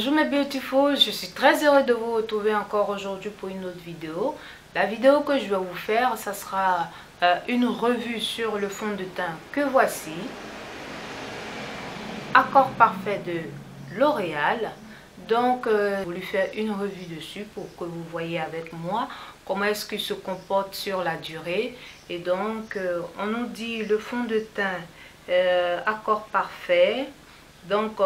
Bonjour mes beautiful, je suis très heureuse de vous retrouver encore aujourd'hui pour une autre vidéo. La vidéo que je vais vous faire, ça sera une revue sur le fond de teint que voici. Accord parfait de L'Oréal. Donc, j'ai voulu faire une revue dessus pour que vous voyez avec moi comment est-ce qu'il se comporte sur la durée. Et donc, on nous dit le fond de teint Accord parfait. Donc,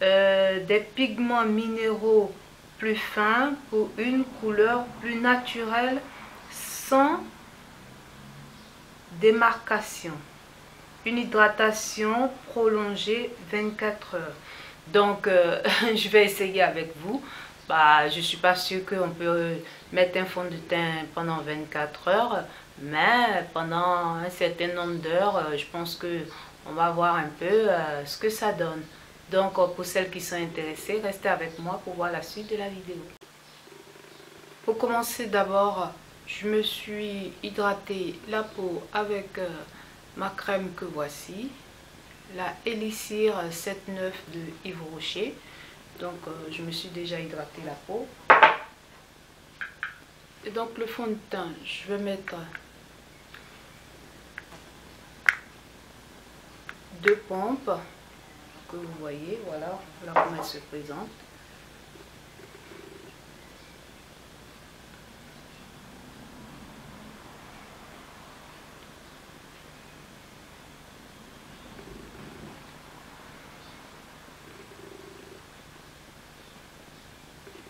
des pigments minéraux plus fins pour une couleur plus naturelle sans démarcation. Une hydratation prolongée 24 heures. Donc, je vais essayer avec vous. Je ne suis pas sûre qu'on peut mettre un fond de teint pendant 24 heures, mais pendant un certain nombre d'heures, je pense qu'on va voir un peu ce que ça donne. Donc, pour celles qui sont intéressées, restez avec moi pour voir la suite de la vidéo. Pour commencer, d'abord, je me suis hydratée la peau avec ma crème que voici, la Elixir 7-9 de Yves Rocher. Donc, je me suis déjà hydraté la peau. Et donc, le fond de teint, je vais mettre 2 pompes. Que vous voyez, voilà comment elle se présente.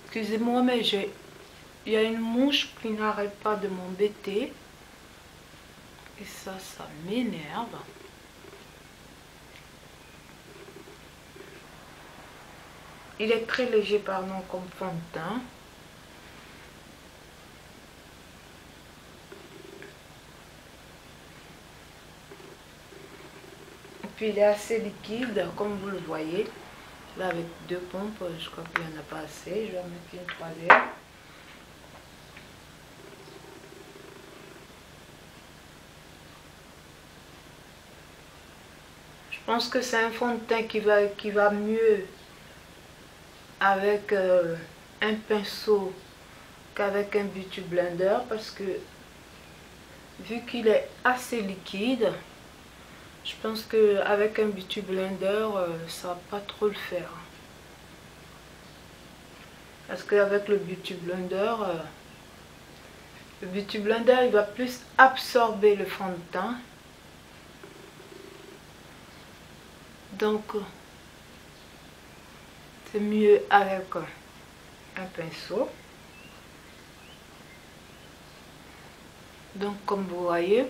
Excusez-moi, mais il y a une mouche qui n'arrête pas de m'embêter. Et ça m'énerve. Il est très léger, pardon, comme fond de teint. Et puis il est assez liquide, comme vous le voyez. Là, avec 2 pompes, je crois qu'il n'y en a pas assez. Je vais en mettre une troisième. Je pense que c'est un fond de teint qui va mieux avec un pinceau qu'avec un beauty blender, parce que vu qu'il est assez liquide, je pense qu'avec un beauty blender ça va pas trop le faire, parce qu'avec le beauty blender il va plus absorber le fond de teint. Donc c'est mieux avec un pinceau. Donc, comme vous voyez,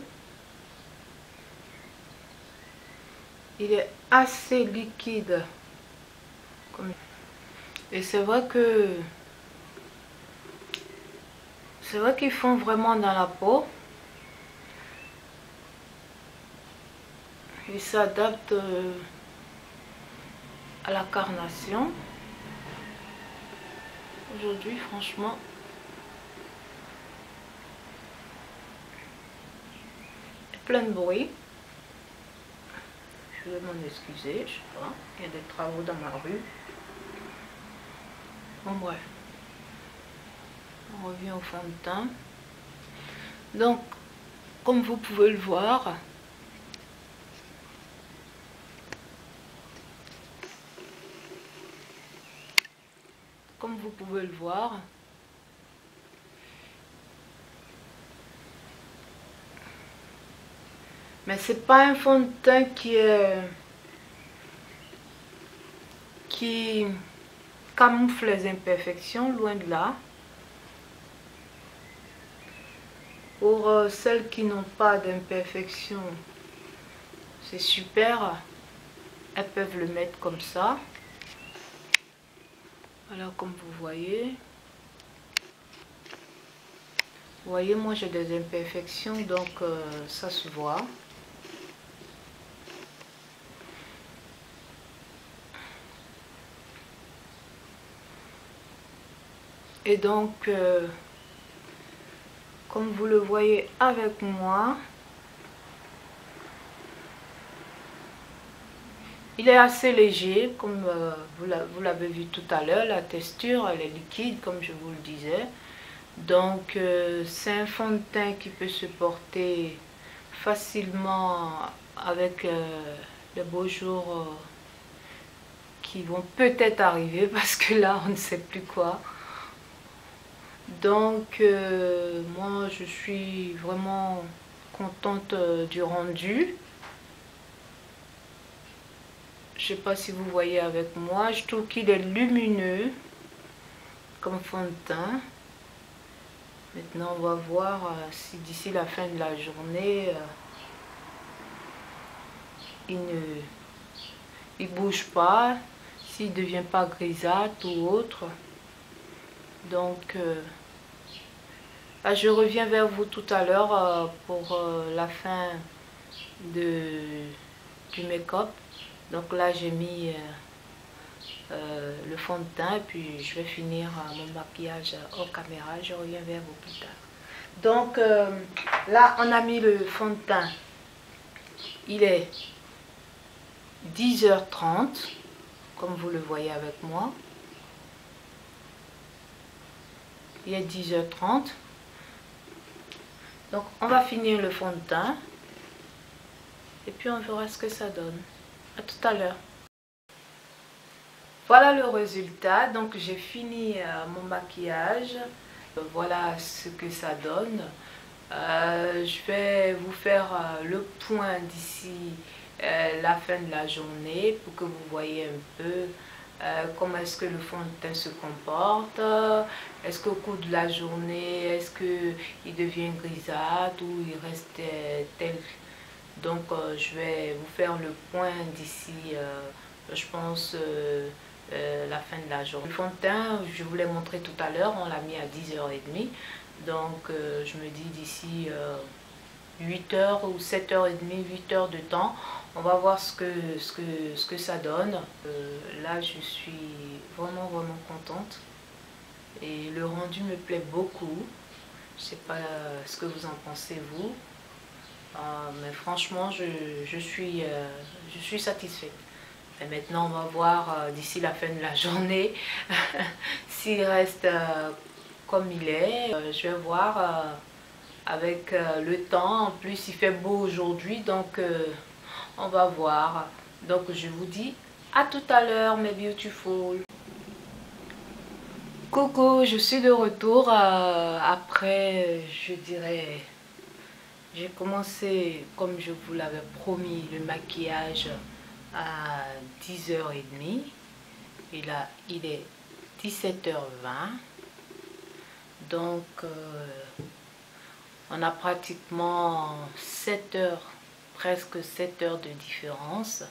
il est assez liquide. Et c'est vrai qu'ils font vraiment dans la peau. Ils s'adaptent à la carnation. Aujourd'hui, franchement, plein de bruit. Je vais m'en excuser, je sais pas. Il y a des travaux dans ma rue. Bon, bref. On revient au fond de teint. Donc, comme vous pouvez le voir, mais c'est pas un fond de teint qui camoufle les imperfections, loin de là. Pour celles qui n'ont pas d'imperfections, c'est super, elles peuvent le mettre comme ça. Alors, comme vous voyez, moi j'ai des imperfections, donc ça se voit. Et donc, comme vous le voyez avec moi, Il est assez léger, comme vous l'avez vu tout à l'heure. La texture, elle est liquide, comme je vous le disais. Donc, c'est un fond de teint qui peut se porter facilement avec les beaux jours qui vont peut-être arriver, parce que là, on ne sait plus quoi. Donc, moi, je suis vraiment contente du rendu. Je sais pas si vous voyez avec moi, je trouve qu'il est lumineux comme fond de teint. Maintenant, on va voir si d'ici la fin de la journée, il bouge pas, s'il devient pas grisâtre ou autre. Donc, je reviens vers vous tout à l'heure pour la fin du make-up. Donc là, j'ai mis le fond de teint, puis je vais finir mon maquillage hors caméra. Je reviens vers vous plus tard. Donc là, on a mis le fond de teint. Il est 10h30, comme vous le voyez avec moi. Il est 10h30. Donc on va finir le fond de teint. Et puis on verra ce que ça donne. À tout à l'heure. Voilà le résultat. Donc j'ai fini mon maquillage. Voilà ce que ça donne. Je vais vous faire le point d'ici la fin de la journée pour que vous voyez un peu comment est-ce que le fond de teint se comporte. Est-ce qu'au cours de la journée, est-ce qu'il devient grisâtre ou il reste tel. Donc je vais vous faire le point d'ici, je pense, la fin de la journée. Le fond de teint, je vous l'ai montré tout à l'heure, on l'a mis à 10h30. Donc je me dis d'ici 8h ou 7h30, 8h de temps, on va voir ce que ça donne. Là, je suis vraiment contente. Et le rendu me plaît beaucoup. Je ne sais pas ce que vous en pensez, vous. Mais franchement, je suis satisfaite. Et maintenant, on va voir d'ici la fin de la journée s'il reste comme il est. Je vais voir avec le temps. En plus, il fait beau aujourd'hui, donc on va voir. Donc, je vous dis à tout à l'heure, mes beautiful. Coucou, je suis de retour après, je dirais... J'ai commencé, comme je vous l'avais promis, le maquillage à 10h30. Et là, il est 17h20. Donc, on a pratiquement 7 heures, presque 7 heures de différence.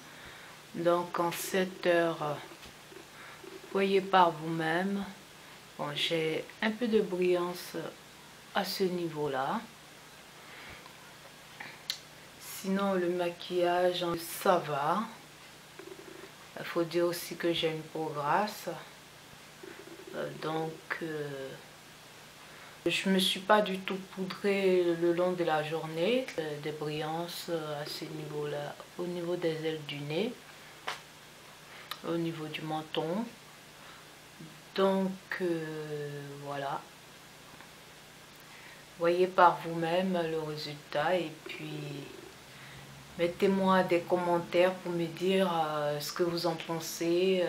Donc, en 7 heures, voyez par vous-même, bon, j'ai un peu de brillance à ce niveau-là. Sinon, le maquillage, ça va. Il faut dire aussi que j'ai une peau grasse. Donc, je ne me suis pas du tout poudrée le long de la journée. Des brillances à ce niveau-là, au niveau des ailes du nez, au niveau du menton. Donc, voilà. Voyez par vous-même le résultat et puis... mettez-moi des commentaires pour me dire ce que vous en pensez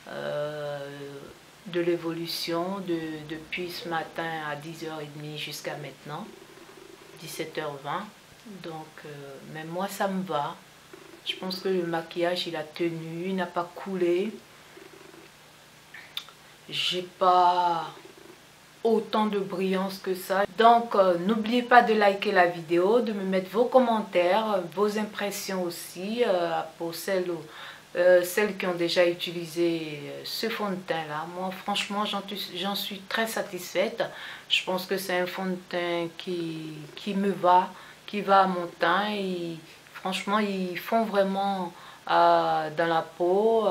de l'évolution depuis ce matin à 10h30 jusqu'à maintenant, 17h20. Donc, mais moi ça me va. Je pense que le maquillage il a tenu, il n'a pas coulé. J'ai pas autant de brillance que ça. Donc n'oubliez pas de liker la vidéo, de me mettre vos commentaires, vos impressions aussi pour celles qui ont déjà utilisé ce fond de teint là. Moi franchement j'en suis très satisfaite. Je pense que c'est un fond de teint qui me va, qui va à mon teint et franchement ils font vraiment dans la peau.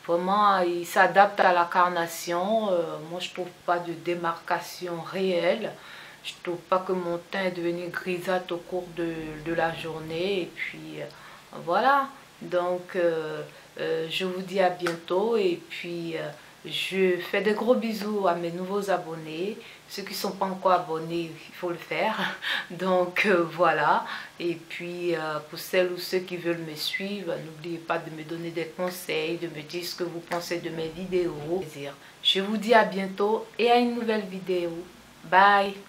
Vraiment, il s'adapte à la carnation. Moi, je trouve pas de démarcation réelle. Je trouve pas que mon teint est devenu grisâtre au cours de la journée. Et puis, Voilà, donc je vous dis à bientôt et puis je fais de gros bisous à mes nouveaux abonnés. Ceux qui ne sont pas encore abonnés, il faut le faire. Donc voilà, et puis pour celles ou ceux qui veulent me suivre, n'oubliez pas de me donner des conseils, de me dire ce que vous pensez de mes vidéos. Je vous dis à bientôt et à une nouvelle vidéo. Bye!